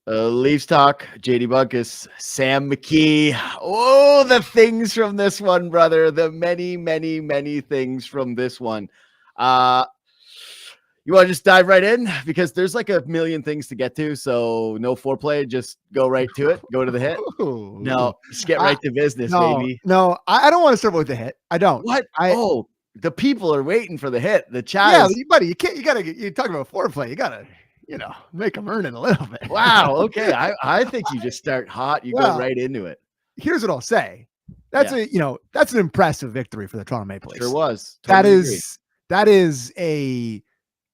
Leafs talk, JD Bunkis, Sam McKee. Oh, the things from this one, brother. The many, many, many things from this one. You want to just dive right in? Because there's like a million things to get to. So no foreplay, just go right to it. Go to the hit. No, just get right to business, baby. No, I don't want to start with the hit. I don't. What? The people are waiting for the hit. The chat. Yeah, buddy, you can't. You talk about foreplay. You gotta, make them earn it a little bit. Wow. Okay. I think you just start hot. You go right into it. Here's what I'll say. That's that's an impressive victory for the Toronto Maple Leafs. Sure was. Totally that is a,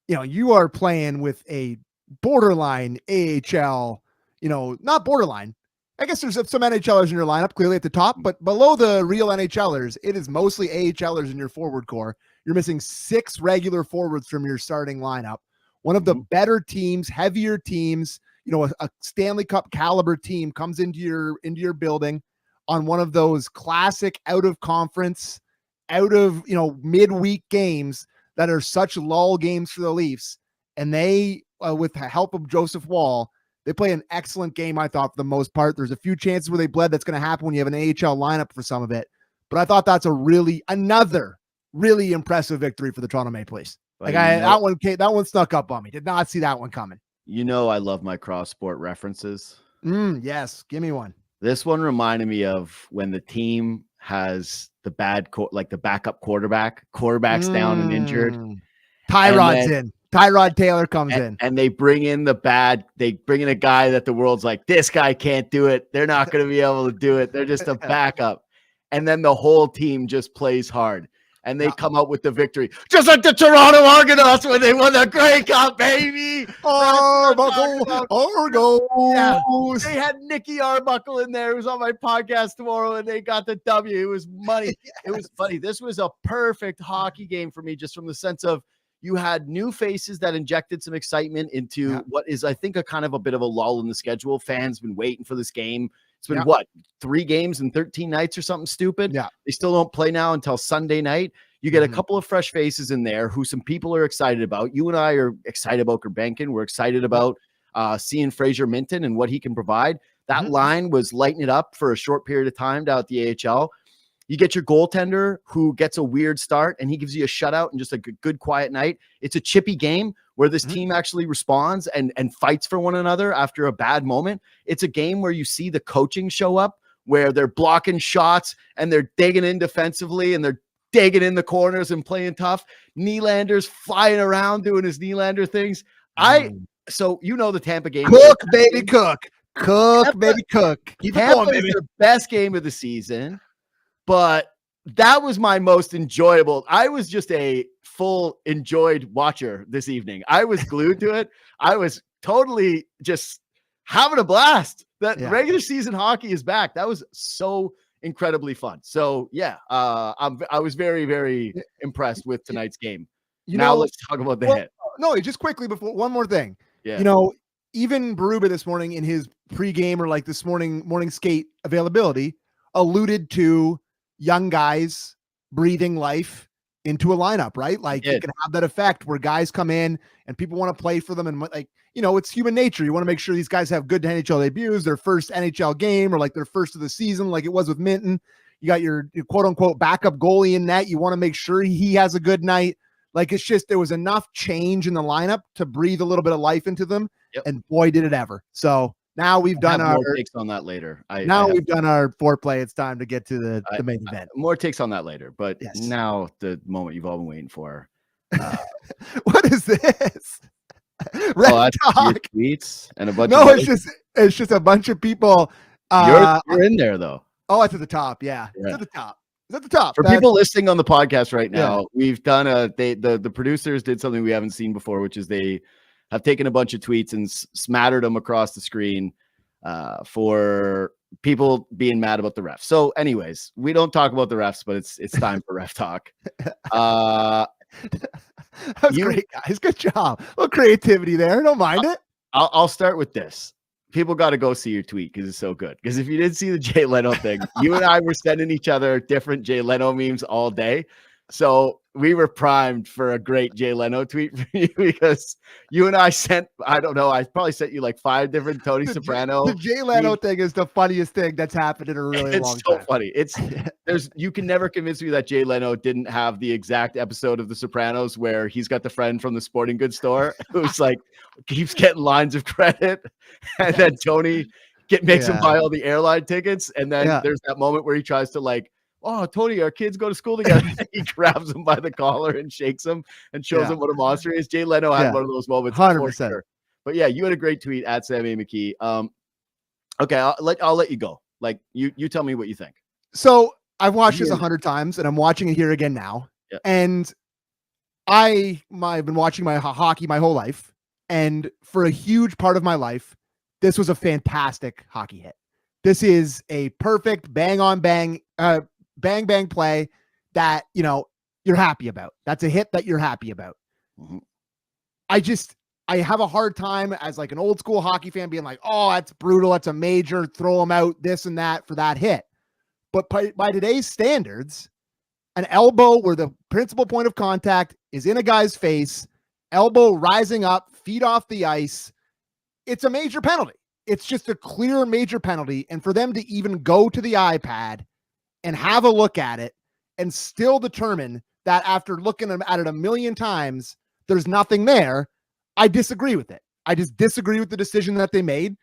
you are playing with a borderline AHL, not borderline. I guess there's some NHLers in your lineup clearly at the top, but below the real NHLers, it is mostly AHLers in your forward core. You're missing 6 regular forwards from your starting lineup. One of the better teams, heavier teams, a Stanley Cup caliber team comes into your building on one of those classic out of conference, midweek games that are such lull games for the Leafs. And they, with the help of Joseph Woll, they play an excellent game, I thought, for the most part. There's a few chances where they bled. That's going to happen when you have an AHL lineup for some of it. But I thought that's another really impressive victory for the Toronto Maple Leafs. That one snuck up on me. Did not see that one coming. I love my cross-sport references. Yes, give me one. This one reminded me of when the team has the the backup quarterback's down and injured. Tyrod's in. Tyrod Taylor comes in. And they bring in a guy that the world's like, this guy can't do it. They're not going to be able to do it. They're just a backup. And then the whole team just plays hard. And they come out with the victory. Just like the Toronto Argonauts when they won the Grey Cup, baby. Arbuckle. Yeah. They had Nicky Arbuckle in there. It was on my podcast tomorrow, and they got the W. It was money. It was funny. This was a perfect hockey game for me, just from the sense of, you had new faces that injected some excitement into what is, I think, a kind of a bit of a lull in the schedule. Fans been waiting for this game. It's been 3 games in 13 nights or something stupid. Yeah. They still don't play now until Sunday night. You get a couple of fresh faces in there who some people are excited about. You and I are excited about Gurbenkin. We're excited about seeing Fraser Minton and what he can provide. That line was lighting it up for a short period of time down at the AHL. You get your goaltender who gets a weird start and he gives you a shutout and just a good quiet night. It's a chippy game where this team actually responds and fights for one another after a bad moment. It's a game where you see the coaching show up, where they're blocking shots and they're digging in defensively and they're digging in the corners and playing tough. Nylander's flying around doing his Nylander things. So the Tampa game. Cook, baby, cook. Cook, baby, cook. Keep it going, baby. The best game of the season. But that was my most enjoyable. I was just a full enjoyed watcher this evening. I was glued to it. I was totally just having a blast. That regular season hockey is back. That was so incredibly fun. So I was very, very impressed with tonight's game. Let's talk about the hit. No, just quickly before one more thing. Yeah. Even Berube this morning in his pregame or like this morning skate availability alluded to young guys breathing life into a lineup, right? Like you can have that effect where guys come in and people want to play for them. And it's human nature. You want to make sure these guys have good NHL debuts, their first NHL game or like their first of the season, like it was with Minton. You got your quote unquote backup goalie in net. You want to make sure he has a good night. Like it's just, there was enough change in the lineup to breathe a little bit of life into them. Yep. And boy, did it ever. So now we've done our more takes on that later. We've done our foreplay. It's time to get to the main event. More takes on that later, but now the moment you've all been waiting for. What is this? Red talk tweets and a bunch. No, it's just a bunch of people. You're in there though. Oh, it's at the top. Yeah. It's at the top. It's at the top. For people listening on the podcast right now, we've done the producers did something we haven't seen before, which is they have taken a bunch of tweets and smattered them across the screen for people being mad about the refs. So anyways, we don't talk about the refs, but it's time for ref talk. That was great, guys. Good job. A little creativity there. Don't mind it. I'll start with this. People got to go see your tweet because it's so good. Because if you didn't see the Jay Leno thing, you and I were sending each other different Jay Leno memes all day. So we were primed for a great Jay Leno tweet for you because you and I sent, I don't know, I probably sent you like 5 different Tony Soprano. The Jay Leno thing is the funniest thing that's happened in a really long time. It's so funny. You can never convince me that Jay Leno didn't have the exact episode of The Sopranos where he's got the friend from the sporting goods store who's like keeps getting lines of credit, and then Tony makes him buy all the airline tickets, and then there's that moment where he tries to like, oh, Tony, our kids go to school together. He grabs him by the collar and shakes him and shows him what a monster he is. Jay Leno had one of those moments. 100%. Sure. But yeah, you had a great tweet at Sammy McKee. Okay, I'll let you go. Like you tell me what you think. So I've watched this 100 times, and I'm watching it here again now. Yeah. And I've been watching my hockey my whole life, and for a huge part of my life, this was a fantastic hockey hit. This is a perfect bang on bang, bang bang play that you're happy about. That's a hit that you're happy about. Mm-hmm. I have a hard time as like an old school hockey fan being like, oh, that's brutal. That's a major, throw him out, this and that for that hit. But by today's standards, an elbow where the principal point of contact is in a guy's face, elbow rising up, feet off the ice, it's a major penalty. It's just a clear major penalty. And for them to even go to the iPad and have a look at it and still determine that after looking at it a million times, there's nothing there, I disagree with it. I just disagree with the decision that they made.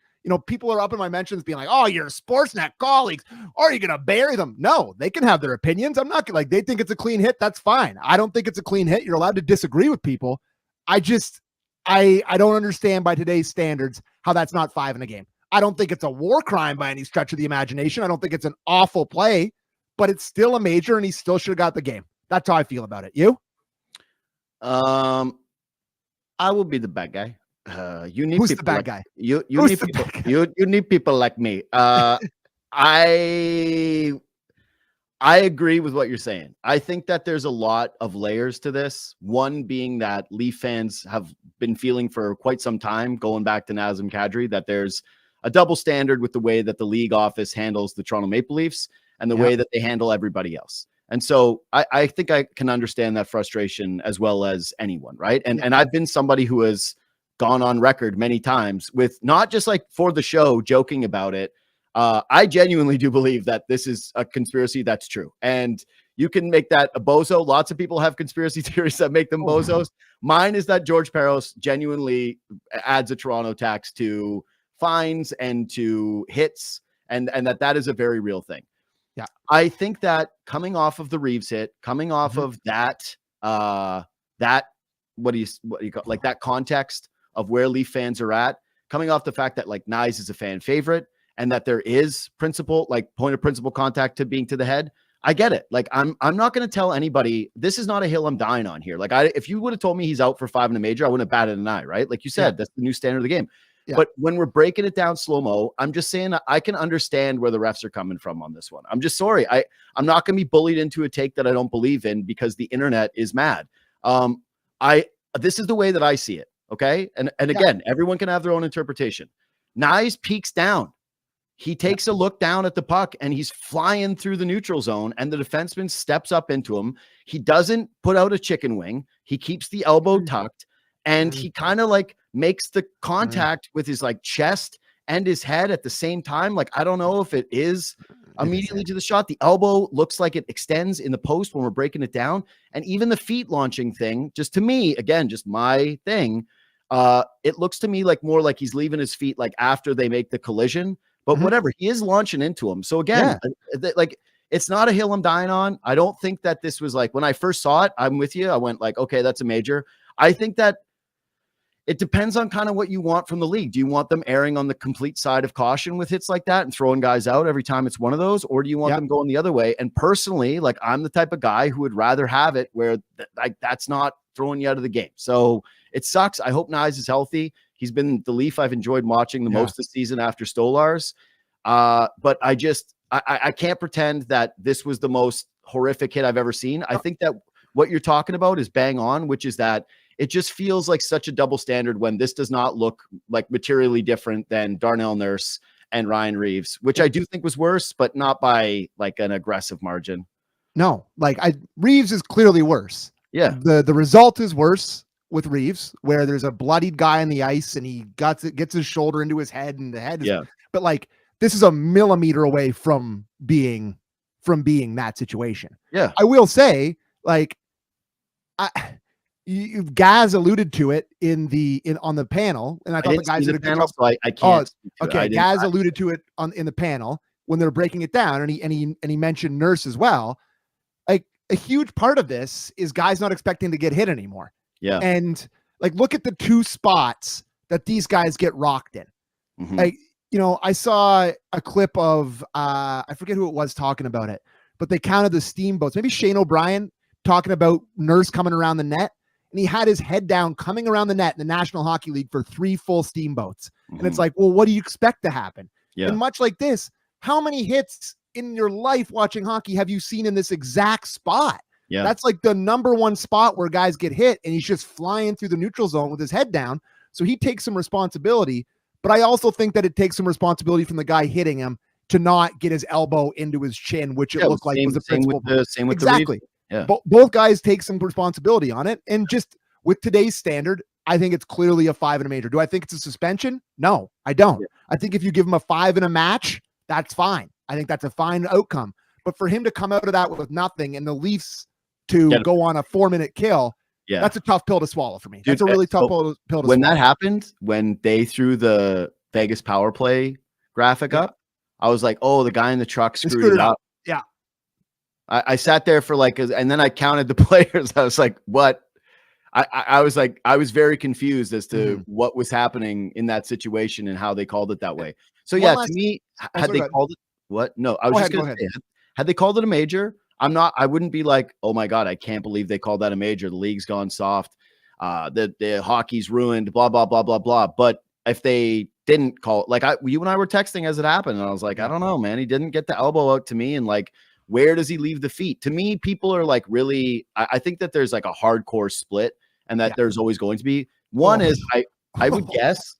People are up in my mentions being like, oh, you're Sportsnet colleagues. Are you going to bury them? No, they can have their opinions. I'm not like, they think it's a clean hit. That's fine. I don't think it's a clean hit. You're allowed to disagree with people. I don't understand by today's standards how that's not 5 in a game. I don't think it's a war crime by any stretch of the imagination. I don't think it's an awful play, but it's still a major, and he still should have got the game. That's how I feel about it. You? I will be the bad guy. You need Who's people the bad like, guy? You need people. You need people like me. I agree with what you're saying. I think that there's a lot of layers to this. One being that Leaf fans have been feeling for quite some time, going back to Nazem Kadri, that there's a double standard with the way that the league office handles the Toronto Maple Leafs and the way that they handle everybody else. And so I think I can understand that frustration as well as anyone, right? And I've been somebody who has gone on record many times with not just like for the show joking about it. I genuinely do believe that this is a conspiracy that's true. And you can make that a bozo. Lots of people have conspiracy theories that make them bozos. Mine is that George Peros genuinely adds a Toronto tax to fines and to hits, and that is a very real thing. Yeah. I think that coming off of the Reeves hit, coming off of that, what do you call, like that context of where Leaf fans are at, coming off the fact that like Nyes is a fan favorite and that there is principle, like point of principal contact to being to the head. I get it. Like I'm not going to tell anybody, this is not a hill I'm dying on here. Like if you would have told me he's out for 5 in a major, I wouldn't have batted an eye, right? Like you said, that's the new standard of the game. Yeah. But when we're breaking it down slow-mo, I'm just saying I can understand where the refs are coming from on this one. I'm just sorry. I'm not going to be bullied into a take that I don't believe in because the internet is mad. This is the way that I see it. Okay. And again, everyone can have their own interpretation. Nyes peeks down. He takes a look down at the puck and he's flying through the neutral zone and the defenseman steps up into him. He doesn't put out a chicken wing. He keeps the elbow tucked and he kind of like makes the contact with his like chest and his head at the same time. Like, I don't know if it is immediately to the shot. The elbow looks like it extends in the post when we're breaking it down. And even the feet launching thing, just to me, again, just my thing. It looks to me like more like he's leaving his feet like after they make the collision. But whatever, he is launching into him. So again, like it's not a hill I'm dying on. I don't think that this was like when I first saw it, I'm with you. I went like, okay, that's a major. I think that it depends on kind of what you want from the league. Do you want them erring on the complete side of caution with hits like that and throwing guys out every time it's one of those? Or do you want them going the other way? And personally, like I'm the type of guy who would rather have it where like that's not throwing you out of the game. So it sucks. I hope Nyes is healthy. He's been the Leaf I've enjoyed watching the most this season after Stolarz. But I can't pretend that this was the most horrific hit I've ever seen. I think that what you're talking about is bang on, which is that it just feels like such a double standard when this does not look like materially different than Darnell Nurse and Ryan Reeves, which I do think was worse, but not by like an aggressive margin. No, like Reeves is clearly worse. Yeah. The result is worse with Reeves, where there's a bloodied guy on the ice and he gets his shoulder into his head and the head is, Yeah. but like this is a millimeter away from being that situation. Yeah. I will say, like, Gaz alluded to it on the panel, and I thought the guys did a good job. So I can't. Okay, Gaz alluded to it in the panel when they're breaking it down, and he mentioned Nurse as well. Like a huge part of this is guys not expecting to get hit anymore. Yeah, and like look at the two spots that these guys get rocked in. Mm-hmm. Like, I saw a clip of I forget who it was talking about it, but they counted the steamboats. Maybe Shane O'Brien talking about Nurse coming around the net. And he had his head down coming around the net in the National Hockey League for 3 full steamboats. Mm-hmm. And it's like, well, what do you expect to happen? Yeah. And much like this, how many hits in your life watching hockey have you seen in this exact spot? Yeah. That's like the number one spot where guys get hit, and he's just flying through the neutral zone with his head down. So he takes some responsibility. But I also think that it takes some responsibility from the guy hitting him to not get his elbow into his chin, which it looked like was a principal. Same with exactly. Yeah. Both guys take some responsibility on it. And just with today's standard, I think it's clearly a 5 in a major. Do I think it's a suspension? No, I don't. Yeah. I think if you give him a 5 in a match, that's fine. I think that's a fine outcome. But for him to come out of that with nothing and the Leafs to go on a 4-minute kill, that's a tough pill to swallow for me. Dude, that's a really tough pill to swallow. When that happened, when they threw the Vegas power play graphic up, I was like, oh, the guy in the truck screwed it up. Yeah. I sat there for and then I counted the players. I was like, what? I was like, I was very confused as to what was happening in that situation and how they called it that way. So to me, had they called it what? No, I was just going to say, had they called it a major, I wouldn't be like, oh my God, I can't believe they called that a major. The league's gone soft. The hockey's ruined, blah, blah, blah, blah, blah. But if they didn't call it, like you and I were texting as it happened, and I was like, I don't know, man. He didn't get the elbow out to me, and like, where does he leave the feet? To me, people are like really, I think that there's like a hardcore split, and that there's always going to be. One is I would guess.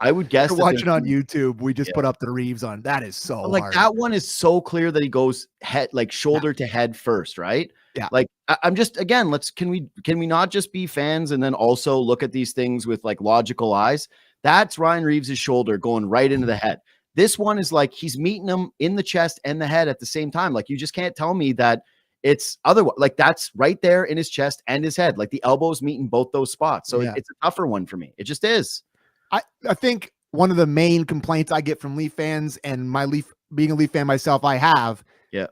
You're watching on YouTube. We just put up the Reeves on. That is so like hard. That one is so clear that he goes head, like shoulder to head first, right? Yeah. Like I'm just, again, can we not just be fans and then also look at these things with like logical eyes? That's Ryan Reeves' shoulder going right into the head. This one is like he's meeting him in the chest and the head at the same time. Like you just can't tell me that it's otherwise. Like that's right there in his chest and his head. Like the elbows meeting both those spots. So it's a tougher one for me. It just is. I think one of the main complaints I get from Leaf fans, and being a Leaf fan myself,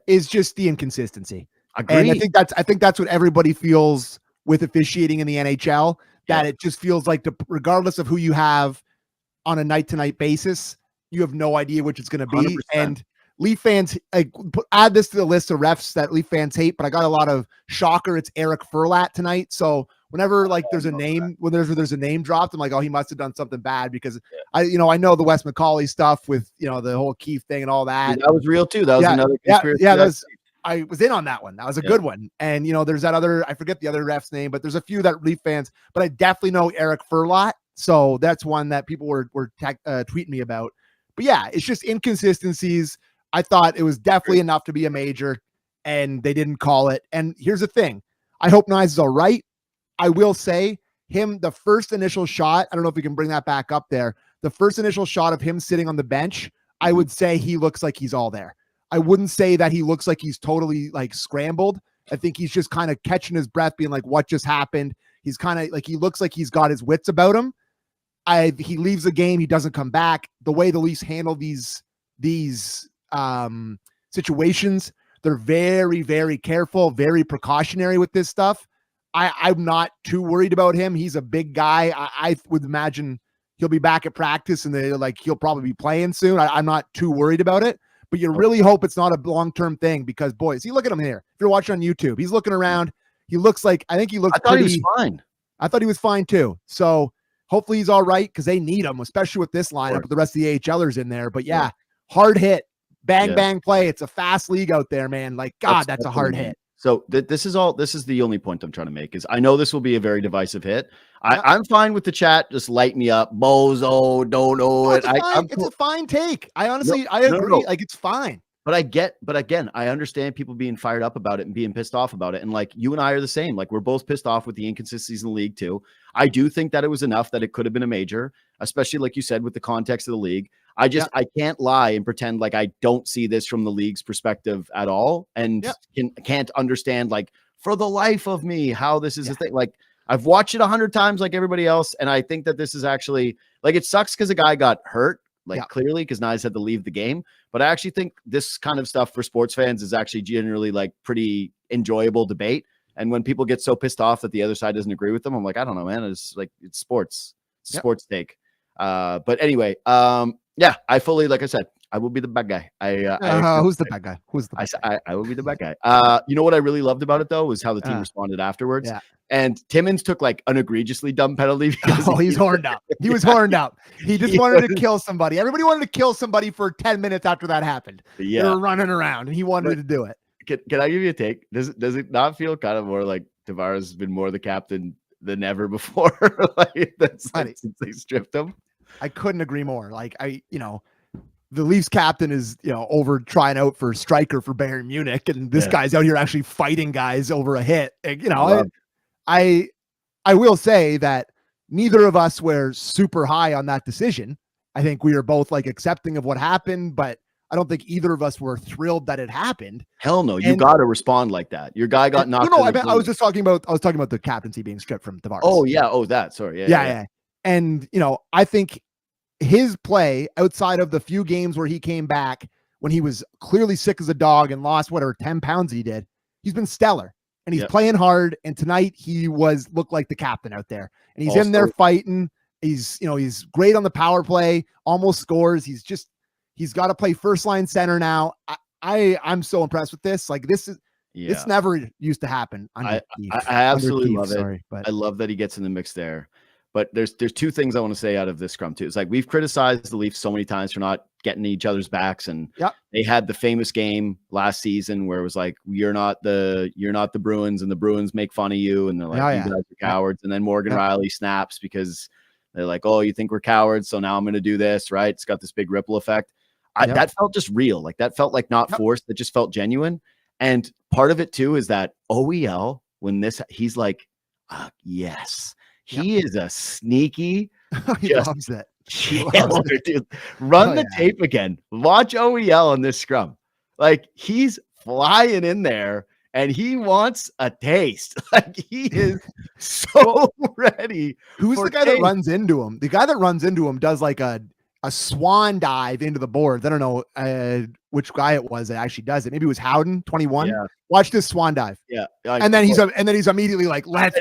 is just the inconsistency. Agreed. And I think that's what everybody feels with officiating in the NHL. That it just feels like regardless of who you have on a night-to-night basis, you have no idea which it's going to be. 100%. And Leaf fans, add this to the list of refs that Leaf fans hate, but I got a lot of shocker. It's Eric Furlat tonight. So whenever there's a name, when there's a name dropped, I'm like, oh, he must have done something bad, because I know the Wes McCauley stuff with, the whole Keefe thing and all that. That was real too. That was another conspiracy. I was in on that one. That was a good one. And, there's that other, I forget the other ref's name, but there's a few that Leaf fans, but I definitely know Eric Furlat. So that's one that people were tweeting me about. But yeah, it's just inconsistencies. I thought it was definitely enough to be a major, and they didn't call it. And here's the thing. I hope Nyes is all right. I will say the first initial shot, I don't know if we can bring that back up there. The first initial shot of him sitting on the bench, I would say he looks like he's all there. I wouldn't say that he looks like he's totally scrambled. I think he's just kind of catching his breath, being like, what just happened? He's kind of he looks like he's got his wits about him. He leaves the game. He doesn't come back. The way the Leafs handle these situations, they're very, very careful, very precautionary with this stuff. I'm not too worried about him. He's a big guy. I would imagine he'll be back at practice, and he'll probably be playing soon. I'm not too worried about it, but you really hope it's not a long-term thing, because boy, see, look at him here. If you're watching on YouTube, he's looking around. He looks like, I thought he was fine. I thought he was fine too. So hopefully he's all right, because they need him, especially with this lineup with the rest of the AHLers in there. But hard hit, bang play. It's a fast league out there, man. Like, God, that's a hard hit. So this is the only point I'm trying to make, is I know this will be a very divisive hit. I'm fine with the chat. Just light me up. Bozo, don't know it. It's a fine take. I honestly, I agree. Like, it's fine. but again, I understand people being fired up about it and being pissed off about it. And like you and I are the same. Like we're both pissed off with the inconsistencies in the league too. I do think that it was enough that it could have been a major, especially like you said, with the context of the league. I can't lie and pretend like I don't see this from the league's perspective at all. And can't understand like for the life of me, how this is a thing. Like I've watched it 100 times like everybody else. And I think that this is actually like, it sucks because a guy got hurt. Like clearly, because Nyes had to leave the game. But I actually think this kind of stuff for sports fans is actually generally like pretty enjoyable debate. And when people get so pissed off that the other side doesn't agree with them, I'm like, I don't know, man. It's like it's sports, sports take. But anyway, I fully, like I said, I will be the bad guy. Who's the bad guy? Who's the bad guy? I will be the bad guy. You know what I really loved about it though was how the team responded afterwards. Yeah. And Timmins took like an egregiously dumb penalty. He's horned up. He was horned up. He just wanted to kill somebody. Everybody wanted to kill somebody for 10 minutes after that happened. Yeah. They were running around and he wanted to do it. Can I give you a take? Does it not feel kind of more like Tavares has been more the captain than ever before? Like that's like, since they stripped him. I couldn't agree more. Like the Leafs captain is, over trying out for striker for Bayern Munich. And this guy's out here actually fighting guys over a hit. And, I will say that neither of us were super high on that decision. I think we were both like accepting of what happened, but I don't think either of us were thrilled that it happened. Hell no. You got to respond like that. Your guy got knocked. No, I was talking about the captaincy being stripped from Tavares. Oh yeah. Oh, that. Sorry. Yeah. And, I think his play outside of the few games where he came back when he was clearly sick as a dog and lost whatever 10 pounds he did, he's been stellar and he's playing hard. And tonight he looked like the captain out there and he's in there fighting. He's great on the power play, almost scores. He's got to play first line center now. I'm so impressed with this. Like this never used to happen. I absolutely love it. But I love that he gets in the mix there. But there's two things I want to say out of this scrum too. It's like we've criticized the Leafs so many times for not getting each other's backs, and they had the famous game last season where it was like you're not the Bruins, and the Bruins make fun of you, and they're like you guys are cowards. And then Morgan Riley snaps because they're like, oh, you think we're cowards, so now I'm going to do this, right? It's got this big ripple effect. That felt just real, like that felt like not forced. That just felt genuine. And part of it too is that OEL when he's like, yes. He is a sneaky. He loves it. Dude. Run the tape again. Watch OEL in this scrum. Like he's flying in there and he wants a taste. Like he is so ready. Who's the guy that runs into him? The guy that runs into him does like a swan dive into the boards. I don't know which guy it was that actually does it. Maybe it was Howden, 21. Yeah. Watch this swan dive. Yeah. And then he's immediately like, let's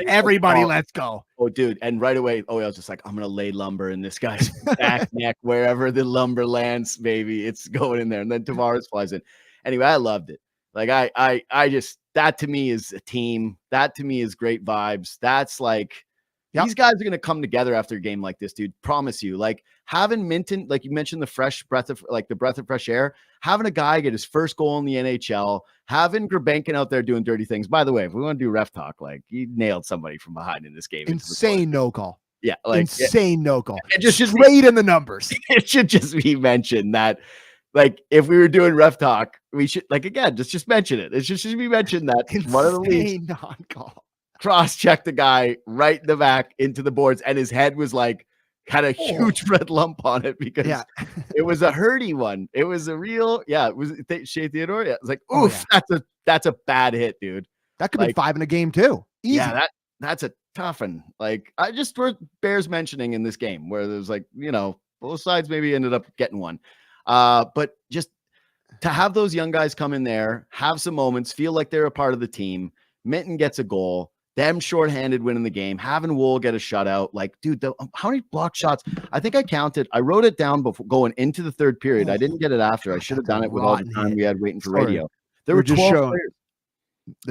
go. Oh, dude. And right away, I was just like, I'm going to lay lumber in this guy's back neck, wherever the lumber lands, baby. It's going in there. And then Tavares flies in. Anyway, I loved it. Like I just, that to me is a team. That to me is great vibes. That's like, these guys are going to come together after a game like this, dude. Promise you. Like having Minton, like you mentioned, the breath of fresh air, having a guy get his first goal in the NHL, having Grabenkin out there doing dirty things. By the way, if we want to do ref talk, like he nailed somebody from behind in this game. Insane no call. Yeah. Like insane no call. It just straight in the numbers. It should just be mentioned that like if we were doing ref talk, we should like, again, just mention it. It should be mentioned that one of the leagues non-call. Cross-checked the guy right in the back into the boards, and his head was like had a huge red lump on it because it was a hurty one. It was a real, it was Shea Theodore. Yeah, it was like, oof, that's a bad hit, dude. That could be 5 in a game too. Easy. Yeah, that's a tough one. Like I just bears mentioning in this game where there's like, both sides maybe ended up getting one. But just to have those young guys come in there, have some moments, feel like they're a part of the team. Minton gets a goal. Them shorthanded winning the game, having Wool get a shutout. Like, dude, how many block shots? I think I counted. I wrote it down before going into the third period. I didn't get it after. I should have done it with all the time we had waiting for radio. There were 12 players.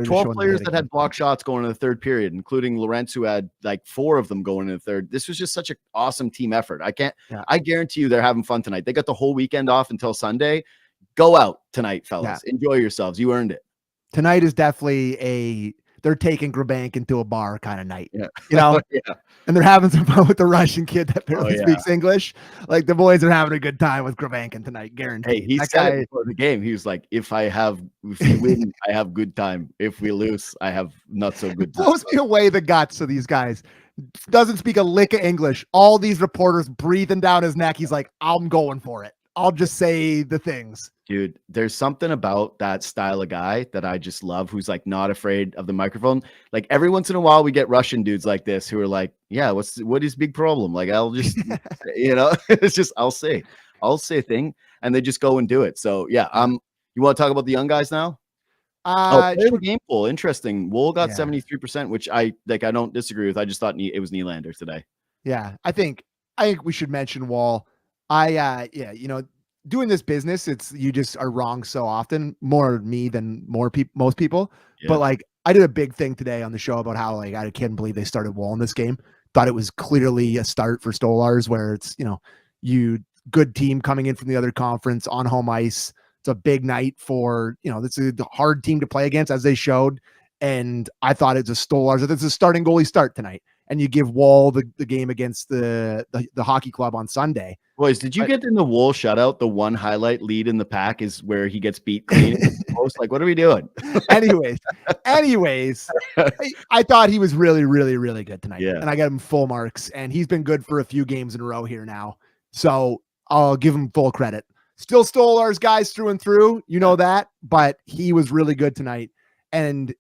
12 players that had block shots going in the third period, including Lawrence, who had like 4 of them going in the third. This was just such an awesome team effort. I guarantee you they're having fun tonight. They got the whole weekend off until Sunday. Go out tonight, fellas. Enjoy yourselves. You earned it. Tonight is definitely they're taking Grabankin to a bar kind of night, Yeah. you know, Yeah. and they're having some fun with the Russian kid that barely yeah. speaks English. Like the boys are having a good time with Grabankin tonight, Hey, guaranteed. he That said guy, it before the game. He was like, if we win, I have good time. If we lose, I have not so good time. blows me away the guts of these guys. Doesn't speak a lick of English. All these reporters breathing down his neck. He's like, I'm going for it. I'll just say the things. Dude, there's something about that style of guy that I just love, who's like not afraid of the microphone. Like every once in a while we get Russian dudes like this who are like, yeah, what is big problem? Like I'll just it's just I'll say a thing and they just go and do it. So yeah, you want to talk about the young guys now? Player of the game pool. Interesting. Wool got 73%, which I don't disagree with. I just thought it was Nylander today. Yeah, I think we should mention Wall. Doing this business, you just are wrong so often, more me than most people. Yeah. But like I did a big thing today on the show about how like I couldn't believe they started Wall in this game. Thought it was clearly a start for Stolars where it's, good team coming in from the other conference on home ice. It's a big night for, this is a hard team to play against as they showed. And I thought it's a Stolars. It's a starting goalie start tonight. And you give Wall the game against the hockey club on Sunday. Boys, did you get in the Wool shutout? The one highlight lead in the pack is where he gets beat clean. Like, what are we doing? anyways, I thought he was really, really, really good tonight. Yeah. And I got him full marks. And he's been good for a few games in a row here now. So I'll give him full credit. Still Stolars guys through and through. You know that. But he was really good tonight. And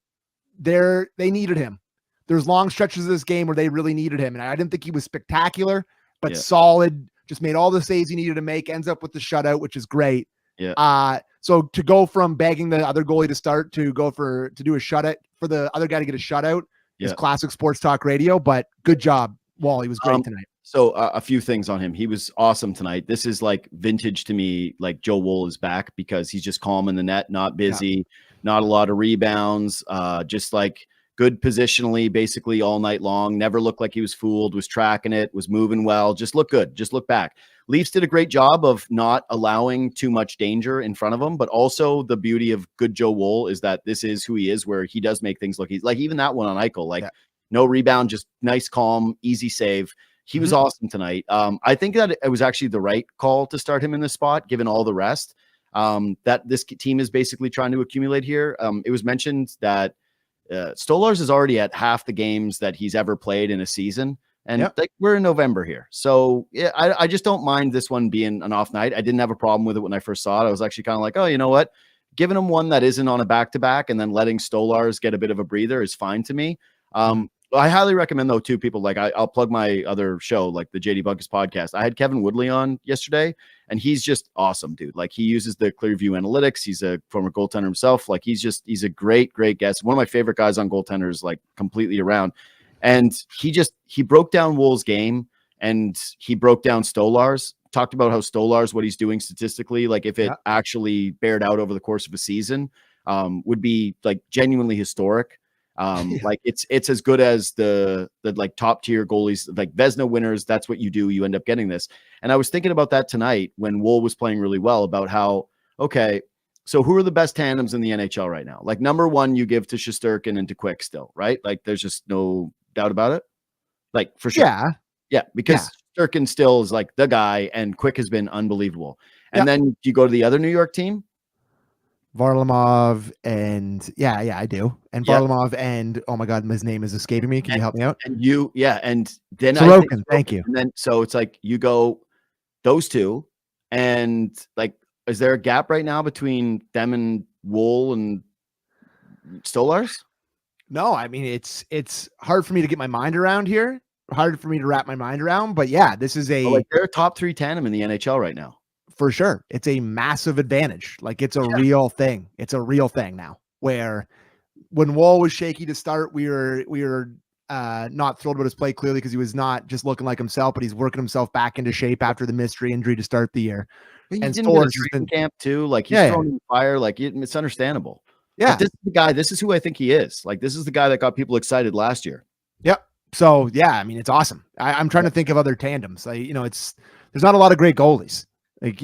they needed him. There's long stretches of this game where they really needed him. And I didn't think he was spectacular, but solid. Just made all the saves he needed to make, ends up with the shutout, which is great. Yeah. So to go from begging the other goalie to start to do a shutout for the other guy to get a shutout is classic sports talk radio, but good job, Wall. He was great tonight. So a few things on him. He was awesome tonight. This is like vintage to me, like Joe Wool is back because he's just calm in the net, not busy, not a lot of rebounds, just like good positionally, basically all night long. Never looked like he was fooled, was tracking it, was moving well, just looked good, just look back. Leafs did a great job of not allowing too much danger in front of him, but also the beauty of good Joe Wool is that this is who he is, where he does make things look easy. Like even that one on Eichel, no rebound, just nice, calm, easy save. He was awesome tonight. I think that it was actually the right call to start him in this spot, given all the rest that this team is basically trying to accumulate here. It was mentioned that Stolars is already at half the games that he's ever played in a season. And we're in November here. So I just don't mind this one being an off night. I didn't have a problem with it when I first saw it. I was actually kind of like, oh, you know what? Giving him one that isn't on a back-to-back and then letting Stolars get a bit of a breather is fine to me. I highly recommend, though, too, people like I'll plug my other show, like the JD Bunkis podcast. I had Kevin Woodley on yesterday, and he's just awesome, dude. Like he uses the Clearview analytics. He's a former goaltender himself. Like he's a great, great guest. One of my favorite guys on goaltenders, like completely around. And he broke down Wool's game and he broke down Stolar's, talked about how Stolar's, what he's doing statistically, like if it actually bared out over the course of a season, would be like genuinely historic. Like it's as good as the like top tier goalies, like Vezina winners. That's what you do. You end up getting this. And I was thinking about that tonight when Wool was playing really well about how, okay, so who are the best tandems in the NHL right now? Like number one, you give to Shesterkin and to Quick still, right? Like there's just no doubt about it. Like for sure. Yeah. Because Shesterkin still is like the guy and Quick has been unbelievable. And then you go to the other New York team. Varlamov and I do. And Varlamov and oh my God, his name is escaping me. Can you help me out? And and then Sorokin, thank you. And then so it's like you go those two, and like, is there a gap right now between them and Wool and Stolars? No, I mean it's hard for me to get my mind around here. Hard for me to wrap my mind around, but yeah, this is they're a top 3 tandem in the NHL right now. For sure. It's a massive advantage. Like it's a real thing. It's a real thing now where when Wool was shaky to start, we were not thrilled with his play clearly because he was not just looking like himself, but he's working himself back into shape after the mystery injury to start the year. And Stolars has been camp too. Like he's throwing in fire. Like it's understandable. Yeah. But this is the guy. This is who I think he is. Like this is the guy that got people excited last year. Yep. So I mean, it's awesome. I'm trying to think of other tandems. There's not a lot of great goalies. Like,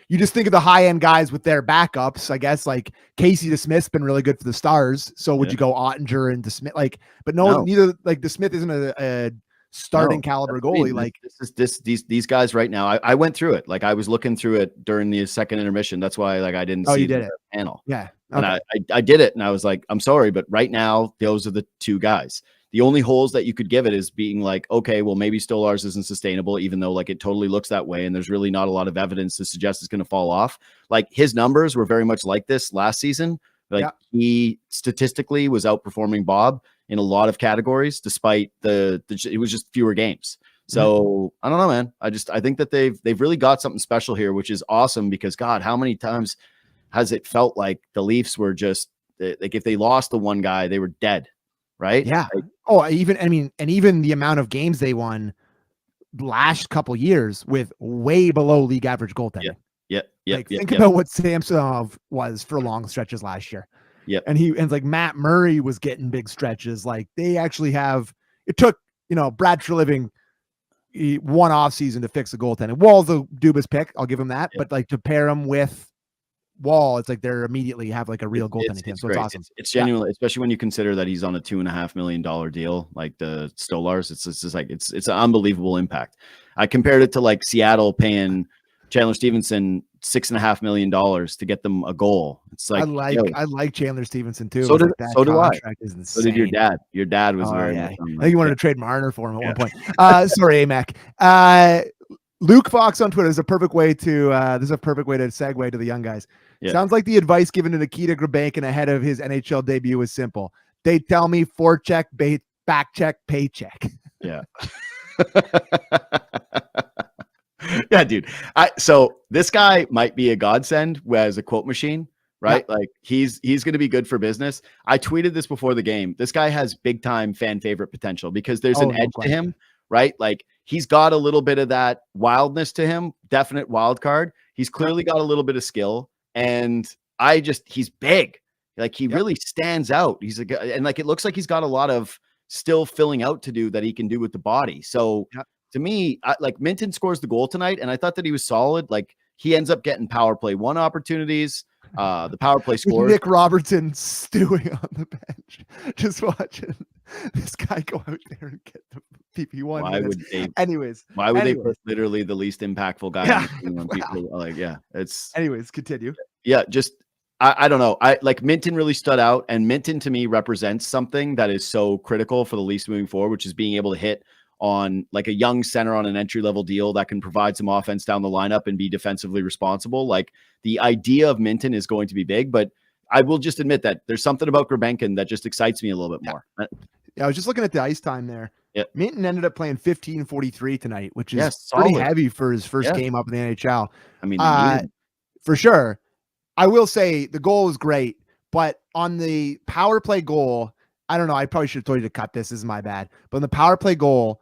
you just think of the high end guys with their backups. I guess like Casey DeSmith's been really good for the Stars. So would you go Ottinger and DeSmith? Like, but no, neither. Like DeSmith isn't a starting caliber goalie. Like these guys right now. I went through it. Like I was looking through it during the second intermission. That's why like I didn't see the panel. Yeah, and I did it, and I was like, I'm sorry, but right now those are the two guys. The only holes that you could give it is being like, okay, well, maybe Stolarz isn't sustainable, even though like it totally looks that way. And there's really not a lot of evidence to suggest it's going to fall off. Like his numbers were very much like this last season. Like he statistically was outperforming Bob in a lot of categories, despite it was just fewer games. So I don't know, man. I think that they've really got something special here, which is awesome because God, how many times has it felt like the Leafs were just like, if they lost the one guy, they were dead. Right. Yeah. Like, even the amount of games they won last couple years with way below league average goaltending. Think about what Samsonov was for long stretches last year. Yeah. And it's like Matt Murray was getting big stretches. Like they actually it took, Brad Treliving one off season to fix the goaltending. Wall's a Dubas pick. I'll give him that. But like to pair him with Wall, it's like they're immediately have like a real goaltending team. So it's awesome. It's genuinely, especially when you consider that he's on a $2.5 million deal, like the Stolarz. It's just like it's an unbelievable impact. I compared it to like Seattle paying Chandler Stevenson $6.5 million to get them a goal. It's like I like Chandler Stevenson too. So did I. So did your dad. Your dad was very. I think you wanted to trade Marner for him at one point. Sorry, AMAC. Luke Fox on Twitter is a perfect way to segue to the young guys. Yeah. Sounds like the advice given to Nikita Grabankin ahead of his NHL debut was simple. They tell me forecheck, back check, paycheck. Yeah. Yeah, dude. So this guy might be a godsend as a quote machine, right? Yeah. Like he's going to be good for business. I tweeted this before the game. This guy has big time fan favorite potential because there's an edge to him, right? Like he's got a little bit of that wildness to him, definite wild card. He's clearly got a little bit of skill, and he's big. Like he really stands out. He's a guy, and like it looks like he's got a lot of still filling out to do that he can do with the body. So to me, like Minton scores the goal tonight, and I thought that he was solid. Like he ends up getting power play 1 opportunities. The power play scores. Nick Robertson stewing on the bench, just watching this guy go out there and get the PP1. Why would they put literally the least impactful guy on the team when people like, anyways, continue. Yeah, just I don't know. I like Minton really stood out, and Minton to me represents something that is so critical for the Leafs moving forward, which is being able to hit on like a young center on an entry-level deal that can provide some offense down the lineup and be defensively responsible. Like the idea of Minton is going to be big, but I will just admit that there's something about Grabankin that just excites me a little bit more. Yeah, I was just looking at the ice time there. Yeah. Minton ended up playing 15:43 tonight, which is pretty heavy for his first game up in the NHL. I mean, for sure. I will say the goal was great, but on the power play goal, I don't know. I probably should have told you to cut this. This is my bad. But on the power play goal,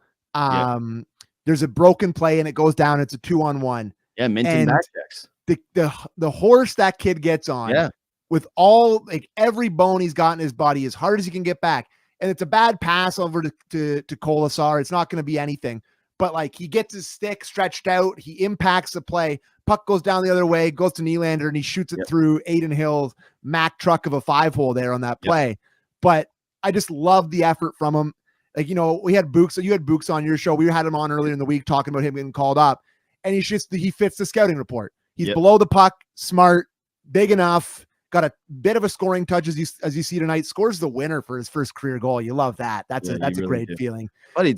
there's a broken play and it goes down. It's a 2-on-1. Yeah, Minton back checks. The horse that kid gets on with all like every bone he's got in his body as hard as he can get back. And it's a bad pass over to Kolasar. It's not going to be anything. But like he gets his stick stretched out. He impacts the play. Puck goes down the other way, goes to Nylander, and he shoots it through Aiden Hill's Mack truck of a 5-hole there on that play. But I just love the effort from him. Like, we had Books. So you had Books on your show. We had him on earlier in the week talking about him getting called up. And he fits the scouting report. He's below the puck, smart, big enough, got a bit of a scoring touch as you see tonight, scores the winner for his first career goal. You love that. That's a great feeling. Buddy,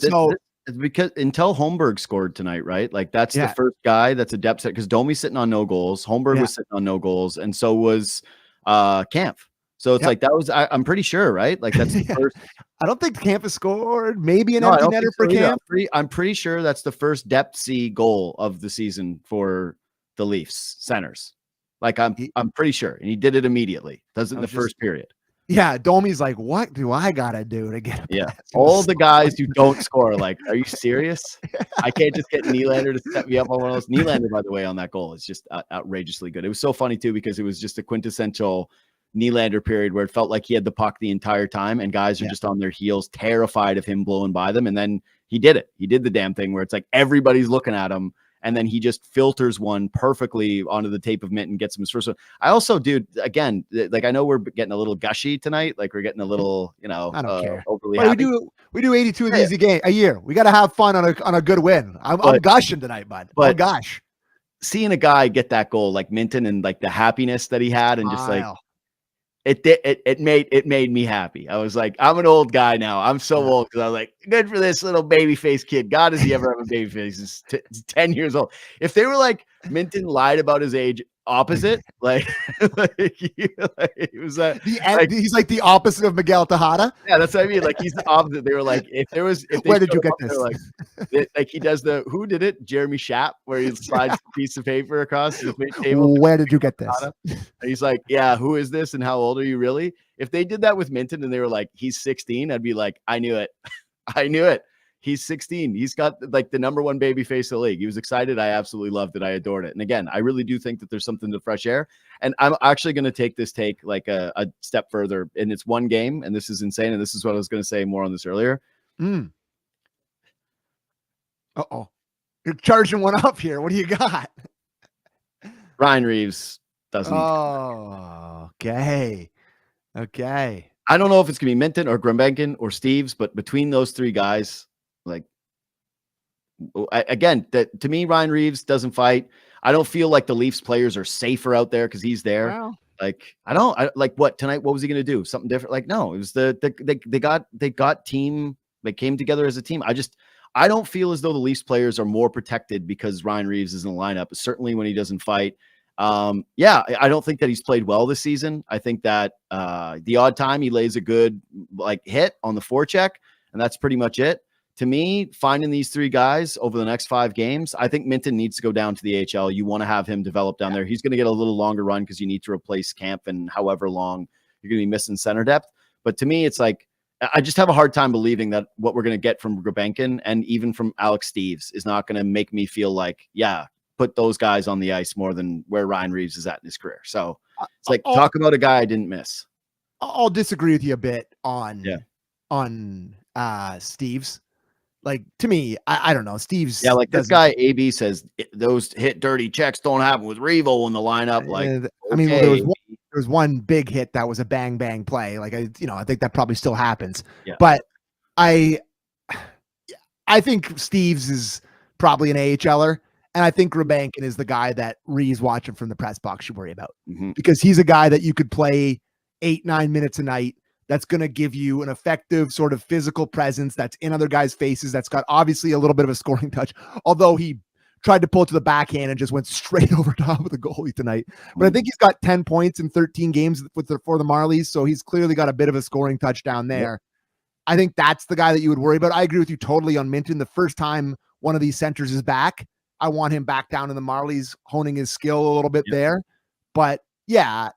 it's because until Holmberg scored tonight, right? Like that's the first guy that's a depth set because Domi's sitting on no goals. Holmberg was sitting on no goals. And so was Kampf. So it's like that was I'm pretty sure, right? Like that's the first. I don't think Kampf has scored. Maybe an empty netter for Kampf. I'm pretty sure that's the first depth C goal of the season for the Leafs centers. Like I'm pretty sure, and he did it immediately. Does it in the first period. Yeah, Domi's like, what do I gotta do to get? All the guys who don't score are like, are you serious? I can't just get Nylander to set me up on one of those. Nylander, by the way, on that goal is just outrageously good. It was so funny too because it was just a quintessential Nylander period where it felt like he had the puck the entire time and guys are just on their heels, terrified of him blowing by them. And then he did it. He did the damn thing where it's like everybody's looking at him and then he just filters one perfectly onto the tape of Minton, gets him his first one. I also, dude, again, like I know we're getting a little gushy tonight, like we're getting a little, you know, I don't care. overly But happy. we do 82 of these a year. We got to have fun on a good win. I'm gushing tonight, bud. Oh gosh, seeing a guy get that goal like Minton and like the happiness that he had, and just like it made me happy. I was like, I'm an old guy now. I'm so old, because I was like, good for this little baby face kid. God, does he ever have a baby face? He's 10 years old. If they were like, Minton lied about his age opposite, like, it was he's like the opposite of Miguel Tejada. Yeah, that's what I mean. Like, he's the opposite. They were like, where did you get this? Like he does who did it? Jeremy Schaap, where he slides a piece of paper across the table. Where did you get this? And he's like, yeah, who is this and how old are you really? If they did that with Minton and they were like, he's 16, I'd be like, I knew it. I knew it. He's 16. He's got like the number one baby face of the league. He was excited. I absolutely loved it. I adored it. And again, I really do think that there's something to fresh air. And I'm actually going to take this take like a step further. And it's one game, and this is insane. And this is what I was going to say more on this earlier. Uh-oh. You're charging one up here. What do you got? Ryan Reeves doesn't. Oh, okay. Okay. I don't know if it's going to be Minton or Grimbenkin or Steves, but between those three guys, like, again, that to me, Ryan Reeves doesn't fight. I don't feel like the Leafs players are safer out there because he's there. Wow. Like, I like what tonight. What was he going to do? Something different? Like, no, it was they got team. They came together as a team. I don't feel as though the Leafs players are more protected because Ryan Reeves is in the lineup. Certainly when he doesn't fight. Yeah, I don't think that he's played well this season. I think that the odd time he lays a good like hit on the forecheck, and that's pretty much it. To me, finding these three guys over the next 5 games, I think Minton needs to go down to the AHL. You want to have him develop down there. He's going to get a little longer run because you need to replace Camp, and however long you're going to be missing center depth. But to me, it's like, I just have a hard time believing that what we're going to get from Grimbenkin and even from Alex Steves is not going to make me feel like, yeah, put those guys on the ice more than where Ryan Reeves is at in his career. So it's like, talk about a guy I didn't miss. I'll disagree with you a bit on Steves. Like, to me, I don't know. Steve's like this guy AB says those hit dirty checks don't happen with Revo in the lineup. Like, I mean, there was one big hit that was a bang bang play. Like, I think that probably still happens. Yeah. But I think Steves is probably an AHLer, and I think Grimbenkin is the guy that Reeves watching from the press box should worry about, because he's a guy that you could play 8-9 minutes a night. That's going to give you an effective sort of physical presence that's in other guys' faces. That's got obviously a little bit of a scoring touch, although he tried to pull it to the backhand and just went straight over top of the goalie tonight. But I think he's got 10 points in 13 games for the Marlies, so he's clearly got a bit of a scoring touch down there. Yep. I think that's the guy that you would worry about. I agree with you totally on Minton. The first time one of these centers is back, I want him back down in the Marlies, honing his skill a little bit there. But yeah,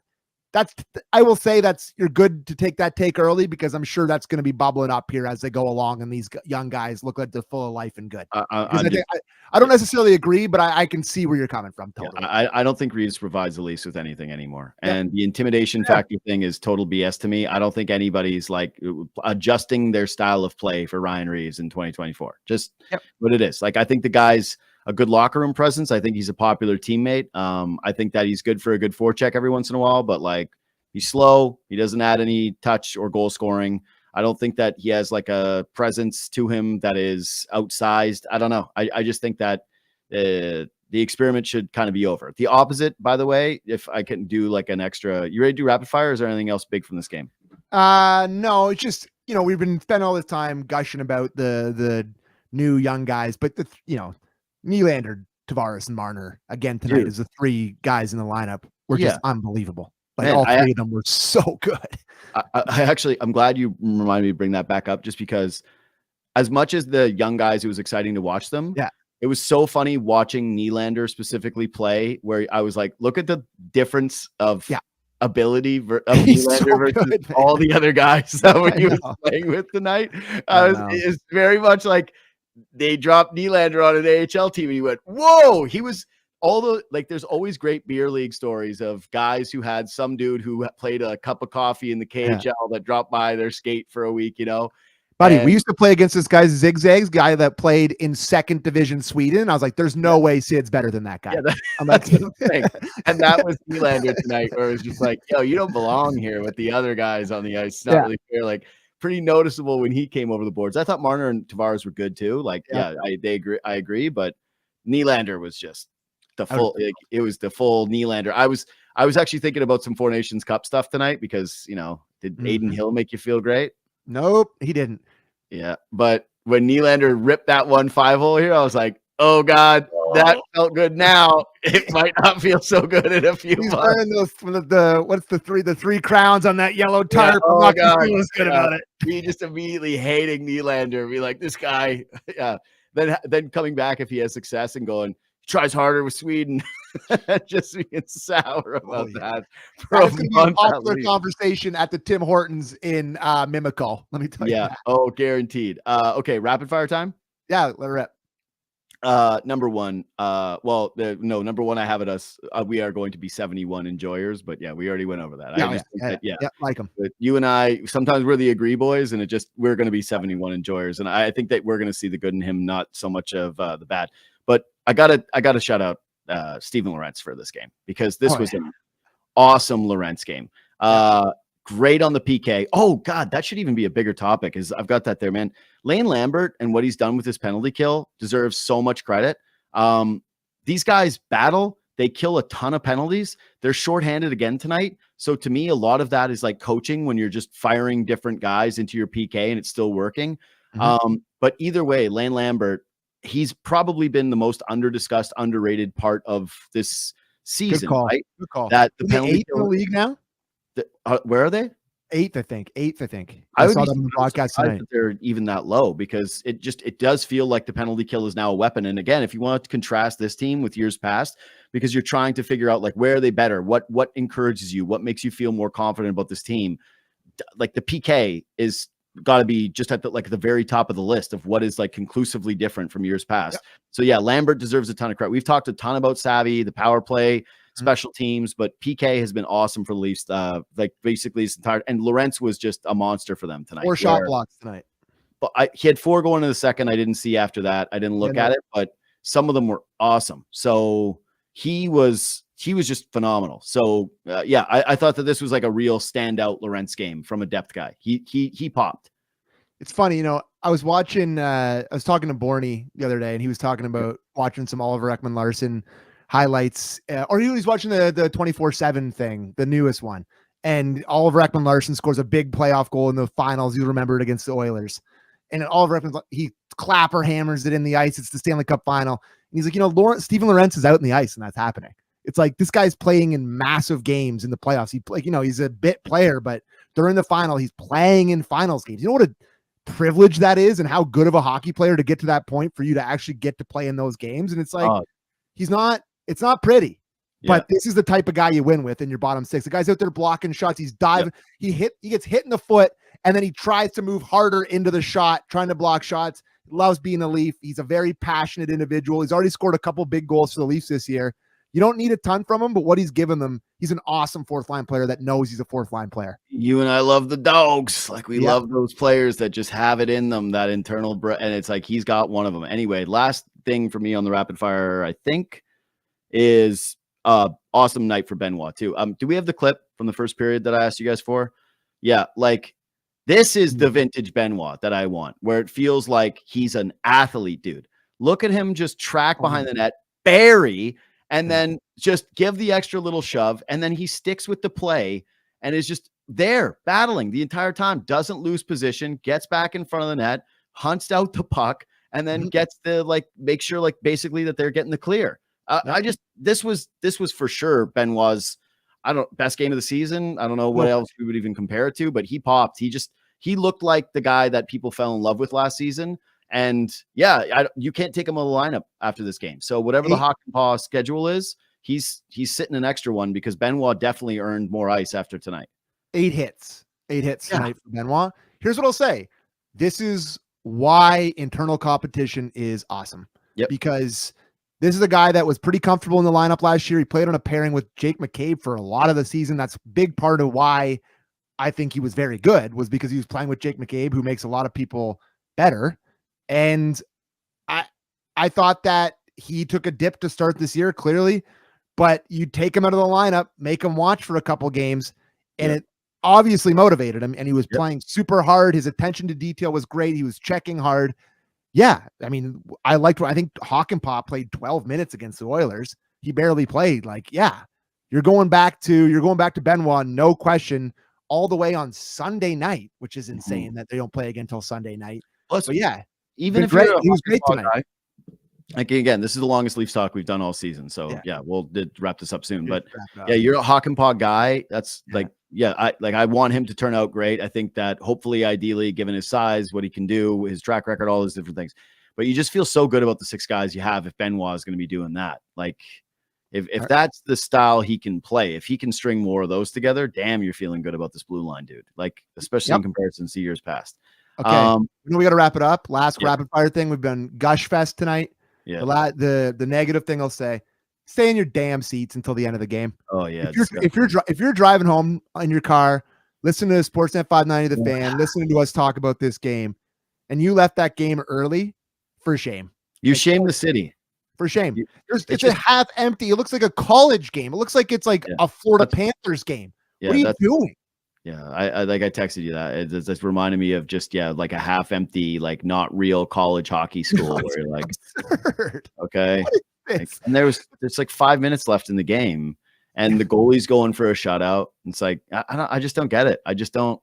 I will say you're good to take that take early, because I'm sure that's going to be bubbling up here as they go along, and these young guys look like they're full of life and good. I don't necessarily agree, but I can see where you're coming from. Totally. Yeah, I don't think Reeves provides the Leafs with anything anymore. And the intimidation factor thing is total BS to me. I don't think anybody's like adjusting their style of play for Ryan Reeves in 2024. Just what it is. Like, I think the guy's a good locker room presence. I think he's a popular teammate. I think that he's good for a good forecheck every once in a while, but like, he's slow. He doesn't add any touch or goal scoring. I don't think that he has like a presence to him that is outsized. I don't know. I just think that the experiment should kind of be over. The opposite, by the way, if I can do like an extra, you ready to do rapid fire? Or is there anything else big from this game? No, it's just, we've been spending all this time gushing about the new young guys, but Nylander, Tavares, and Marner again tonight is the 3 guys in the lineup were just unbelievable. Like, all 3 of them were so good. I'm glad you reminded me to bring that back up, just because as much as the young guys, it was exciting to watch them. Yeah. It was so funny watching Nylander specifically play, where I was like, look at the difference of ability of Nylander versus all the other guys that he was playing with tonight. It's very much like they dropped Nylander on an AHL team and he went, whoa, he was there's always great beer league stories of guys who had some dude who played a cup of coffee in the KHL that dropped by their skate for a week, Buddy, we used to play against this guy, Zigzags, guy that played in 2nd division Sweden. I was like, there's no way Sid's better than that guy. Yeah, that's the thing. And that was Nylander tonight, where it was just like, yo, you don't belong here with the other guys on the ice. It's not really fair. Like, pretty noticeable when he came over the boards. I thought Marner and Tavares were good too. Like, I agree, but Nylander was just the full. It was the full Nylander. I was actually thinking about some Four Nations Cup stuff tonight because did Aiden Hill make you feel great? Nope, he didn't. Yeah, but when Nylander ripped that 1-5 here, I was like, oh God, that felt good. Now it might not feel so good in a few months. Wearing those, what's the three crowns on that yellow tarp? Yeah, oh God, feeling good about it. We just immediately hating Nylander, be like, this guy, yeah. Then coming back if he has success and going, tries harder with Sweden, just being sour about that. That's going to be a popular conversation at the Tim Hortons in Mimico. Let me tell you. Yeah. Oh, guaranteed. Okay. Rapid fire time. Yeah. Let her rip. Number one. Number one. I have it us. We are going to be 71 enjoyers, but yeah, we already went over that. Yeah, like them. But you and I, sometimes we're the agree boys, and we're going to be 71 enjoyers, and I think that we're going to see the good in him, not so much of the bad. But I gotta shout out Steven Lorentz for this game because this was an awesome Lorentz game. Great on the PK. Oh God, that should even be a bigger topic. Is I've got that there, man. Lane Lambert and what he's done with his penalty kill deserves so much credit. These guys battle. They kill a ton of penalties. They're shorthanded again tonight. So to me, a lot of that is like coaching when you're just firing different guys into your PK and it's still working. But either way, Lane Lambert, he's probably been the most underdiscussed, underrated part of this season. Good call. Right? Good call. That the penalty in the league now. Where are they? Eighth, I think. I saw them on the podcast tonight. They're even that low because it does feel like the penalty kill is now a weapon. And again, if you want to contrast this team with years past, because you're trying to figure out like where are they better, what encourages you, what makes you feel more confident about this team, like the PK is got to be just at the very top of the list of what is like conclusively different from years past. Yep. So yeah, Lambert deserves a ton of credit. We've talked a ton about Savvy, the power play, special teams, but PK has been awesome for the Leafs. Like basically his entire, and Lorentz was just a monster for them tonight. 4 shot blocks tonight. But he had 4 going in the second. I didn't see after that. I didn't look at it, but some of them were awesome. So he was just phenomenal. So I thought that this was like a real standout Lorentz game from a depth guy. He popped. It's funny, I was watching, I was talking to Borny the other day, and he was talking about watching some Oliver Ekman-Larsson highlights, or he was watching the 24/7 thing, the newest one. And Oliver Ekman-Larsson scores a big playoff goal in the finals. You remember it against the Oilers. And Oliver Ekman, he clapper hammers it in the ice. It's the Stanley Cup final. And he's like, Steven Lorentz is out in the ice, and that's happening. It's like this guy's playing in massive games in the playoffs. He's a bit player, but during the final, he's playing in finals games. You know what a privilege that is, and how good of a hockey player to get to that point for you to actually get to play in those games. And it's like, it's not pretty, but this is the type of guy you win with in your bottom 6. The guy's out there blocking shots. He's diving. He gets hit in the foot, and then he tries to move harder into the shot, trying to block shots. He loves being a Leaf. He's a very passionate individual. He's already scored a couple big goals for the Leafs this year. You don't need a ton from him, but what he's given them, he's an awesome 4th line player that knows he's a 4th line player. You and I love the dogs. Like we love those players that just have it in them, that internal, and it's like he's got one of them. Anyway, last thing for me on the rapid fire, I think, is awesome night for Benoit too. Do we have the clip from the first period that I asked you guys for? Yeah, like this is the vintage Benoit that I want, where it feels like he's an athlete, dude. Look at him just track behind the net, bury, and then just give the extra little shove, and then he sticks with the play and is just there battling the entire time, doesn't lose position, gets back in front of the net, hunts out the puck, and then gets the make sure basically that they're getting the clear. This was for sure Benoit's best game of the season. I don't know what else we would even compare it to, but he popped. He looked like the guy that people fell in love with last season. And you can't take him out of the lineup after this game. So whatever the Hawk and Paw schedule is, he's sitting an extra one because Benoit definitely earned more ice after tonight. 8 hits tonight for Benoit. Here's what I'll say. This is why internal competition is awesome. Because this is a guy that was pretty comfortable in the lineup last year. He played on a pairing with Jake McCabe for a lot of the season. That's a big part of why I think he was very good was because he was playing with Jake McCabe, who makes a lot of people better. And I thought that he took a dip to start this year, clearly, but you take him out of the lineup, make him watch for a couple games, and it obviously motivated him. And he was playing super hard. His attention to detail was great. He was checking hard. Yeah. I mean, I think Hakanpää played 12 minutes against the Oilers. He barely played. Like, yeah, you're going back to Benoit, no question, all the way on Sunday night, which is insane that they don't play again until Sunday night. Plus, but yeah, even if he was great tonight. Guy, like, again, this is the longest Leafs talk we've done all season. So we'll wrap this up soon. But you're a Hakanpää guy. That's I want him to turn out great. I think that hopefully, ideally, given his size, what he can do, his track record, all those different things. But you just feel so good about the 6 guys you have if Benoit is going to be doing that. Like, if that's the style he can play, if he can string more of those together, damn, you're feeling good about this blue line, dude. Like, especially in comparison to years past. Okay, we got to wrap it up. Last rapid fire thing. We've been gush fest tonight. Yeah. The negative thing I'll say: stay in your damn seats until the end of the game. Oh yeah. If you're driving home in your car, listen to Sportsnet 590 The Fan, listening to us talk about this game, and you left that game early, for shame. You shame the city. For shame. It's a half empty. It looks like a college game. It looks like it's like a Florida Panthers game. What are you doing? Yeah, I texted you that. It's reminded me of just like a half empty, like not real college hockey school where you're like, absurd. Okay, and there's like 5 minutes left in the game, and the goalie's going for a shutout. It's like I just don't get it. I just don't.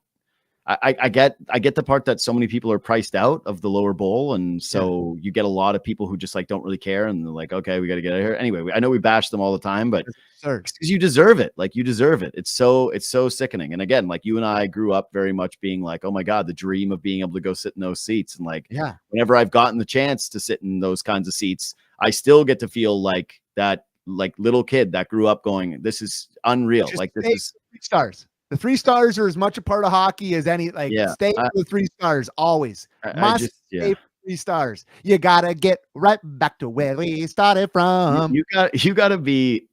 I get the part that so many people are priced out of the lower bowl, and so you get a lot of people who just like don't really care, and they're like, okay, we got to get out of here anyway. I know we bash them all the time, but because you deserve it. Like, you deserve it. It's so sickening. And again, like, you and I grew up very much being like, oh my god, the dream of being able to go sit in those seats, and like, whenever I've gotten the chance to sit in those kinds of seats, I still get to feel like that, like, little kid that grew up going, this is unreal. Like, this is 3 stars. The 3 stars are as much a part of hockey as any. Like, stay with the 3 stars always. Must stay with 3 stars. You gotta get right back to where we started from. You gotta be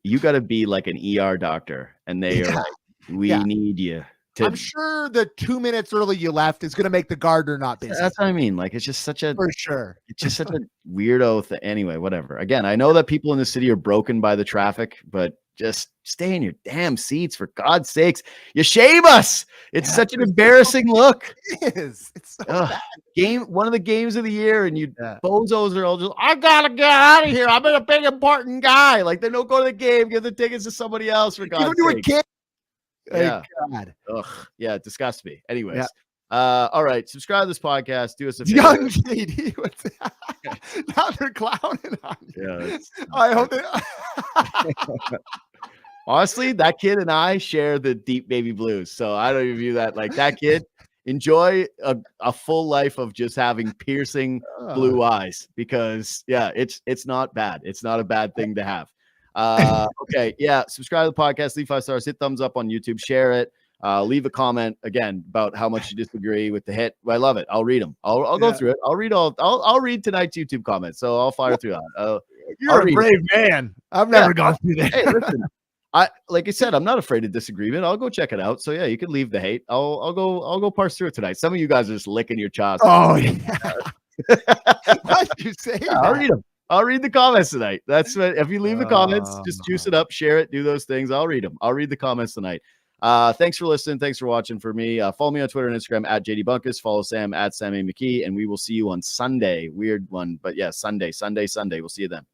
like an ER doctor, and they are like, we need you. I'm sure the 2 minutes early you left is gonna make the gardener not busy. That's what I mean. Like, it's just such a for sure. It's just such a weirdo thing. Anyway, whatever. Again, I know that people in the city are broken by the traffic, but just stay in your damn seats, for God's sakes. You shame us. It's such an embarrassing look. It is. It's so bad. One of the games of the year, and you bozos are all just, I gotta get out of here. I'm a big important guy. Like, they don't go to the game, give the tickets to somebody else, for God's sake. A kid. God. Ugh. Yeah, it disgusts me. Anyways. All right, subscribe to this podcast. Do us a favor. Young JD. Now they're clowning on you. Yeah, I hope they. Honestly, that kid and I share the deep baby blues, so I don't even view that like that kid. Enjoy a full life of just having piercing blue eyes, because it's not bad. It's not a bad thing to have. Okay, subscribe to the podcast, leave 5 stars, hit thumbs up on YouTube, share it. Leave a comment again about how much you disagree with the hit. I love it. I'll read them. I'll go through it. I'll read tonight's YouTube comments. So I'll fire through that. You're a brave man. I've never gone through that. Hey, listen, like I said, I'm not afraid of disagreement. I'll go check it out. So yeah, you can leave the hate. I'll go parse through it tonight. Some of you guys are just licking your chops. Oh yeah. Why did you say that? I'll read them. I'll read the comments tonight. That's what, if you leave the comments, just juice it up, share it, do those things. I'll read them. I'll read the comments tonight. Thanks for listening. Thanks for watching. For me, follow me on Twitter and Instagram at JD Bunkis. Follow Sam at Sam McKee, and we will see you on Sunday. Weird one, but yeah, Sunday. We'll see you then.